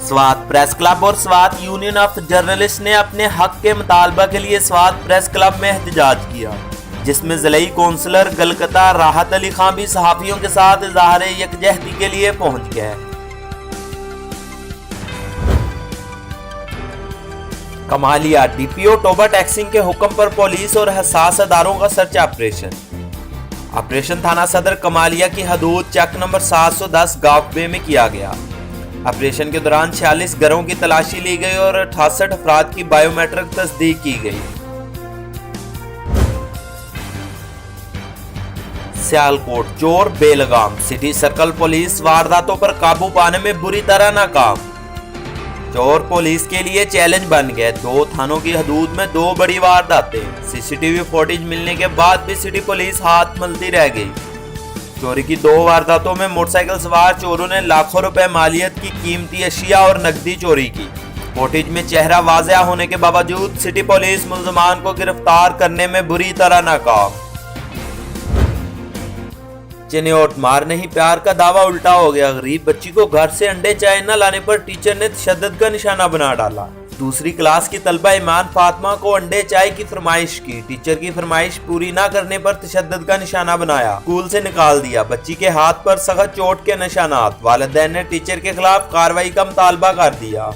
Swat press club और Swat union of journalist ने अपने हक के मुतालबा के लिए स्वात प्रेस क्लब में एहतजाज किया, जिसमें ज़िलाई कौंसलर गलकता राहत अली खान भी सहाफ़ियों के साथ इज़हार यकजहती के लिए पहुंच गए। कमालिया डीपीओ टोबा टैक्सिंग के हुक्म पर पुलिस और हसास अदारों का सर्च ऑपरेशन थाना सदर कमालिया की हदूद चेक नंबर 710 गावबे में किया गया। ऑपरेशन के दौरान 46 घरों की तलाशी ली गई और 68 अफराद की बायोमेट्रिक तस्दीक की गई। सियालकोट चोर बेलगाम सिटी सर्कल पुलिस वारदातों पर काबू पाने में बुरी तरह नाकाम। चोर पुलिस के लिए चैलेंज बन गए। 2 थानों की हदूद में 2 बड़ी वारदातें। सीसीटीवी फुटेज मिलने के बाद भी सिटी पुलिस हाथ मलती रह गई। चोरी की 2 वारदातों में मोटरसाइकिल सवार चोरों ने लाखों रुपए मालियत की कीमती अशिया और नकदी चोरी की। फुटेज में चेहरा वाज़ेह होने के बावजूद सिटी पुलिस मुल्ज़िमान को गिरफ्तार करने में बुरी तरह नाकाम। चिन्योट मार नहीं प्यार का दावा उल्टा हो गया। गरीब बच्ची को घर से अंडे चाय न लाने पर टीचर ने तशद्दुद का निशाना बना डाला। दूसरी क्लास की तलबा ईमान फातिमा को अंडे चाय की फरमाइश की। टीचर की फरमाइश पूरी न करने पर तशद्दुद का निशाना बनाया, स्कूल से निकाल दिया। बच्ची के हाथ पर सख्त चोट के निशानात। वालिदैन ने टीचर के खिलाफ कार्रवाई का मुतालबा कर दिया।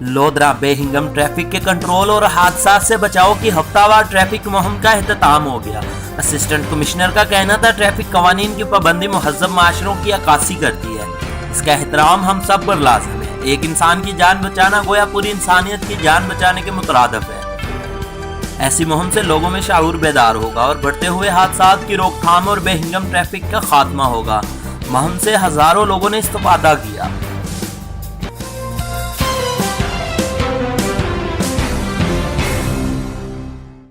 लोधरा बेहिंगम ट्रैफिक के कंट्रोल और हादसा से बचाव की हफ्तावार ट्रैफिक मुहिम का एहतमाम हो गया। असिस्टेंट कमिश्नर का कहना था ट्रैफिक कवानीन की पाबंदी मुहज़्ज़ब माशरों की अक्कासी करती है। इसका एहतराम हम सब पर लाज़िम है। एक इंसान की जान बचाना गोया पूरी इंसानियत की जान बचाने के मुतरादिफ है। ऐसी मुहिम से लोगों में शाऊर बेदार होगा और बढ़ते हुए हादसात की रोकथाम और बेहिंगम ट्रैफिक का खात्मा होगा। मुहिम से हज़ारों लोगों ने इस्तेफादा किया।